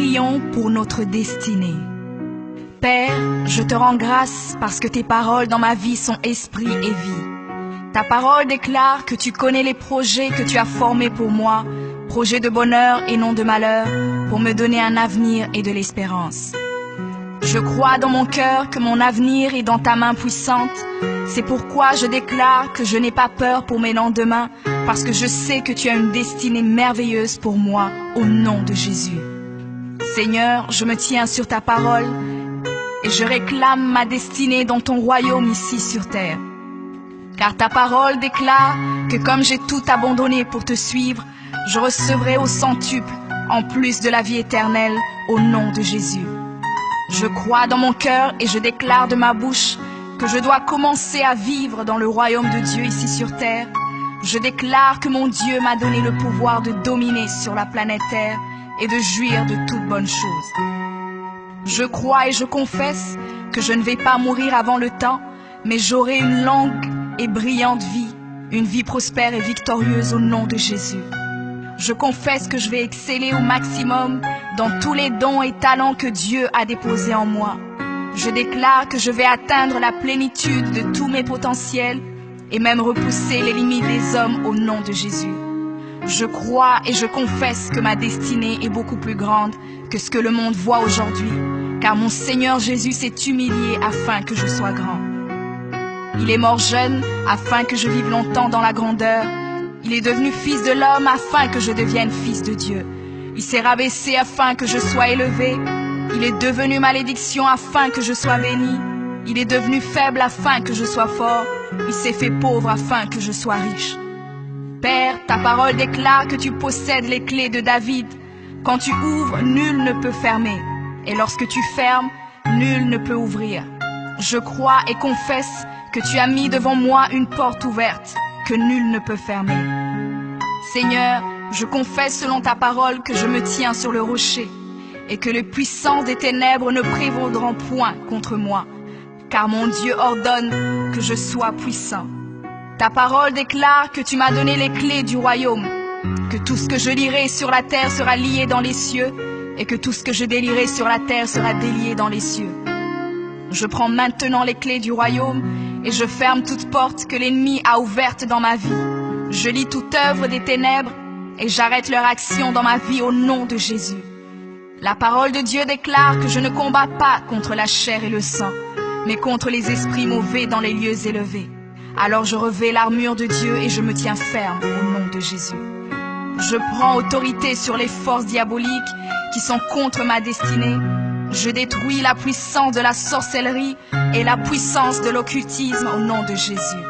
prions pour notre destinée. Père, je te rends grâce parce que tes paroles dans ma vie sont esprit et vie. Ta parole déclare que tu connais les projets que tu as formés pour moi, projets de bonheur et non de malheur, pour me donner un avenir et de l'espérance. Je crois dans mon cœur que mon avenir est dans ta main puissante. C'est pourquoi je déclare que je n'ai pas peur pour mes lendemains, parce que je sais que tu as une destinée merveilleuse pour moi, au nom de Jésus. Seigneur, je me tiens sur ta parole et je réclame ma destinée dans ton royaume ici sur terre. Car ta parole déclare que comme j'ai tout abandonné pour te suivre, je recevrai au centuple, en plus de la vie éternelle, au nom de Jésus. Je crois dans mon cœur et je déclare de ma bouche que je dois commencer à vivre dans le royaume de Dieu ici sur terre. Je déclare que mon Dieu m'a donné le pouvoir de dominer sur la planète Terre et de jouir de toutes bonnes choses. Je crois et je confesse que je ne vais pas mourir avant le temps, mais j'aurai une longue et brillante vie, une vie prospère et victorieuse au nom de Jésus. Je confesse que je vais exceller au maximum dans tous les dons et talents que Dieu a déposés en moi. Je déclare que je vais atteindre la plénitude de tous mes potentiels et même repousser les limites des hommes au nom de Jésus. Je crois et je confesse que ma destinée est beaucoup plus grande que ce que le monde voit aujourd'hui, car mon Seigneur Jésus s'est humilié afin que je sois grand. Il est mort jeune afin que je vive longtemps dans la grandeur. Il est devenu fils de l'homme afin que je devienne fils de Dieu. Il s'est rabaissé afin que je sois élevé. Il est devenu malédiction afin que je sois béni. Il est devenu faible afin que je sois fort. Il s'est fait pauvre afin que je sois riche. Père, ta parole déclare que tu possèdes les clés de David. Quand tu ouvres, nul ne peut fermer. Et lorsque tu fermes, nul ne peut ouvrir. Je crois et confesse que tu as mis devant moi une porte ouverte que nul ne peut fermer. Seigneur, je confesse selon ta parole que je me tiens sur le rocher et que les puissances des ténèbres ne prévaudront point contre moi, car mon Dieu ordonne que je sois puissant. Ta parole déclare que tu m'as donné les clés du royaume, que tout ce que je lierai sur la terre sera lié dans les cieux et que tout ce que je délierai sur la terre sera délié dans les cieux. Je prends maintenant les clés du royaume et je ferme toute porte que l'ennemi a ouverte dans ma vie. Je lis toute œuvre des ténèbres et j'arrête leur action dans ma vie au nom de Jésus. La parole de Dieu déclare que je ne combats pas contre la chair et le sang, mais contre les esprits mauvais dans les lieux élevés. Alors je revêts l'armure de Dieu et je me tiens ferme au nom de Jésus. Je prends autorité sur les forces diaboliques qui sont contre ma destinée. Je détruis la puissance de la sorcellerie et la puissance de l'occultisme au nom de Jésus.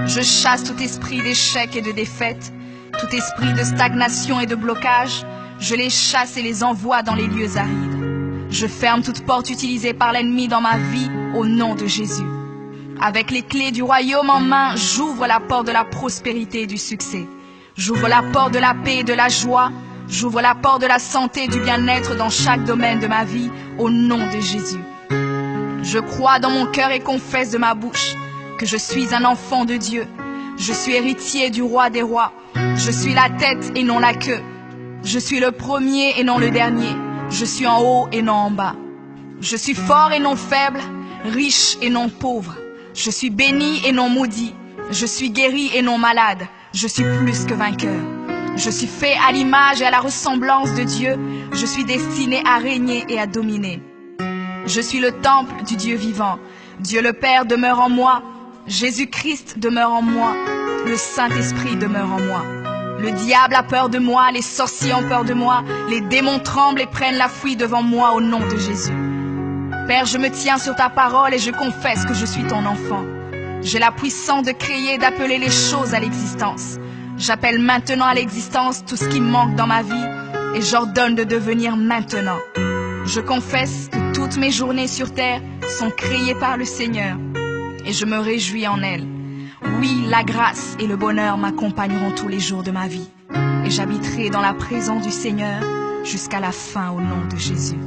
Je chasse tout esprit d'échec et de défaite, tout esprit de stagnation et de blocage. Je les chasse et les envoie dans les lieux arides. Je ferme toute porte utilisée par l'ennemi dans ma vie au nom de Jésus. Avec les clés du royaume en main, j'ouvre la porte de la prospérité et du succès. J'ouvre la porte de la paix et de la joie. J'ouvre la porte de la santé et du bien-être dans chaque domaine de ma vie, au nom de Jésus. Je crois dans mon cœur et confesse de ma bouche que je suis un enfant de Dieu. Je suis héritier du roi des rois. Je suis la tête et non la queue. Je suis le premier et non le dernier. Je suis en haut et non en bas. Je suis fort et non faible, riche et non pauvre. Je suis béni et non maudit. Je suis guéri et non malade. Je suis plus que vainqueur. Je suis fait à l'image et à la ressemblance de Dieu. Je suis destiné à régner et à dominer. Je suis le temple du Dieu vivant. Dieu le Père demeure en moi. Jésus-Christ demeure en moi. Le Saint-Esprit demeure en moi. Le diable a peur de moi, les sorciers ont peur de moi, les démons tremblent et prennent la fuite devant moi au nom de Jésus. Père, je me tiens sur ta parole et je confesse que je suis ton enfant. J'ai la puissance de créer et d'appeler les choses à l'existence. J'appelle maintenant à l'existence tout ce qui manque dans ma vie et j'ordonne de devenir maintenant. Je confesse que toutes mes journées sur terre sont créées par le Seigneur et je me réjouis en elles. Oui, la grâce et le bonheur m'accompagneront tous les jours de ma vie et j'habiterai dans la présence du Seigneur jusqu'à la fin au nom de Jésus.